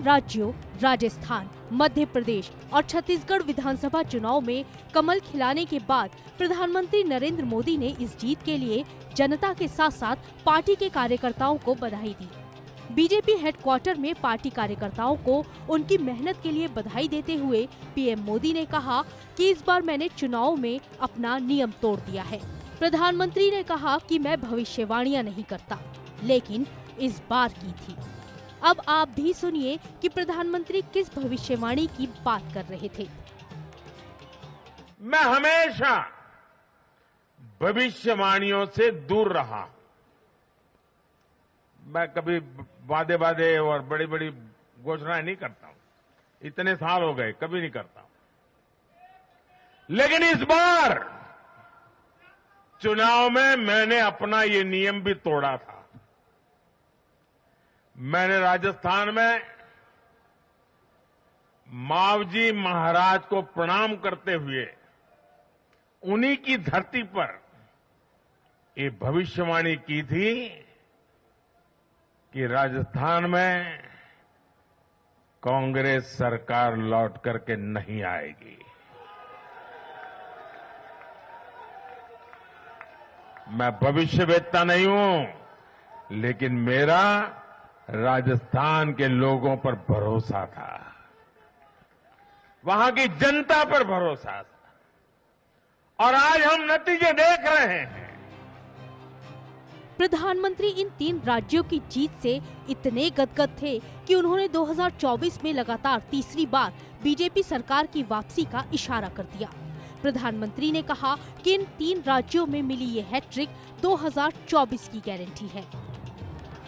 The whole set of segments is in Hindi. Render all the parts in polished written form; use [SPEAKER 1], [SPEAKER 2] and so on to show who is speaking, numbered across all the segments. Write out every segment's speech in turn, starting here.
[SPEAKER 1] तीन राज्यों राजस्थान, मध्य प्रदेश और छत्तीसगढ़ विधानसभा चुनाव में कमल खिलाने के बाद प्रधानमंत्री नरेंद्र मोदी ने इस जीत के लिए जनता के साथ साथ पार्टी के कार्यकर्ताओं को बधाई दी। बीजेपी हेडक्वार्टर में पार्टी कार्यकर्ताओं को उनकी मेहनत के लिए बधाई देते हुए पीएम मोदी ने कहा कि इस बार मैंने चुनाव में अपना नियम तोड़ दिया है। प्रधानमंत्री ने कहा कि मैं भविष्यवाणियां नहीं करता, लेकिन इस बार की थी। अब आप भी सुनिए कि प्रधानमंत्री किस भविष्यवाणी की बात कर रहे थे।
[SPEAKER 2] मैं हमेशा भविष्यवाणियों से दूर रहा। मैं कभी वादे और बड़ी बड़ी घोषणाएं नहीं करता हूं। इतने साल हो गए, कभी नहीं करता। लेकिन इस बार चुनाव में मैंने अपना ये नियम भी तोड़ा था। मैंने राजस्थान में मावजी महाराज को प्रणाम करते हुए उन्हीं की धरती पर ये भविष्यवाणी की थी कि राजस्थान में कांग्रेस सरकार लौट करके नहीं आएगी। मैं भविष्यवेत्ता नहीं हूं, लेकिन मेरा राजस्थान के लोगों पर भरोसा था, वहां की जनता पर भरोसा था, और आज हम नतीजे देख रहे हैं।
[SPEAKER 1] प्रधानमंत्री इन तीन राज्यों की जीत से इतने गदगद थे कि उन्होंने 2024 में लगातार तीसरी बार बीजेपी सरकार की वापसी का इशारा कर दिया। प्रधानमंत्री ने कहा कि इन तीन राज्यों में मिली ये हैट्रिक 2024 की गारंटी है।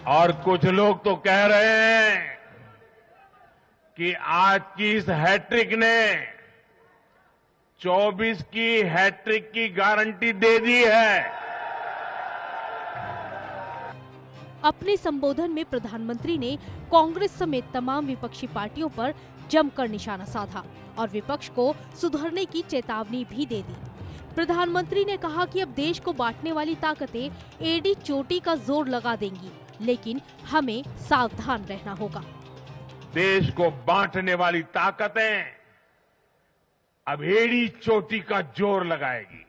[SPEAKER 2] और कुछ लोग तो कह रहे हैं कि आज की इस हैट्रिक ने 24 की हैट्रिक की गारंटी दे दी है।
[SPEAKER 1] अपने संबोधन में प्रधानमंत्री ने कांग्रेस समेत तमाम विपक्षी पार्टियों पर जमकर निशाना साधा और विपक्ष को सुधरने की चेतावनी भी दे दी। प्रधानमंत्री ने कहा कि अब देश को बांटने वाली ताकतें एड़ी चोटी का जोर लगा देंगी, लेकिन हमें सावधान रहना होगा।
[SPEAKER 2] देश को बांटने वाली ताकतें अब एड़ी चोटी का जोर लगाएगी।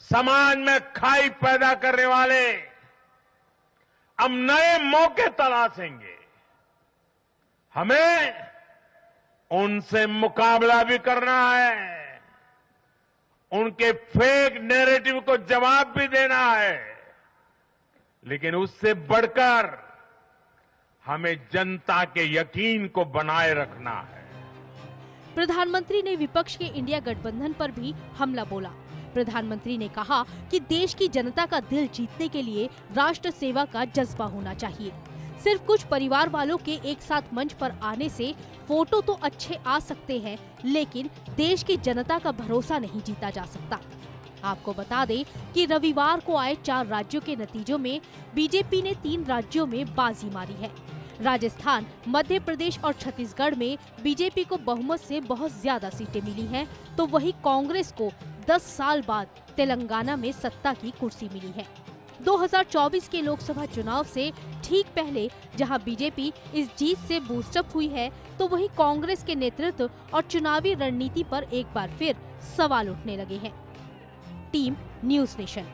[SPEAKER 2] समाज में खाई पैदा करने वाले अब नए मौके तलाशेंगे। हमें उनसे मुकाबला भी करना है, उनके फेक नैरेटिव को जवाब भी देना है, लेकिन उससे बढ़कर हमें जनता के यकीन को बनाए रखना है।
[SPEAKER 1] प्रधानमंत्री ने विपक्ष के इंडिया गठबंधन पर भी हमला बोला। प्रधानमंत्री ने कहा कि देश की जनता का दिल जीतने के लिए राष्ट्र सेवा का जज्बा होना चाहिए। सिर्फ कुछ परिवार वालों के एक साथ मंच पर आने से फोटो तो अच्छे आ सकते हैं, लेकिन देश की जनता का भरोसा नहीं जीता जा सकता। आपको बता दें कि रविवार को आए 4 राज्यों के नतीजों में बीजेपी ने 3 राज्यों में बाजी मारी है। राजस्थान, मध्य प्रदेश और छत्तीसगढ़ में बीजेपी को बहुमत से बहुत ज्यादा सीटें मिली हैं, तो वहीं कांग्रेस को 10 साल बाद तेलंगाना में सत्ता की कुर्सी मिली है। 2024 के लोकसभा चुनाव से ठीक पहले जहां बीजेपी इस जीत से बूस्टअप हुई है, तो वहीं कांग्रेस के नेतृत्व और चुनावी रणनीति पर एक बार फिर सवाल उठने लगे हैं। Team news nation.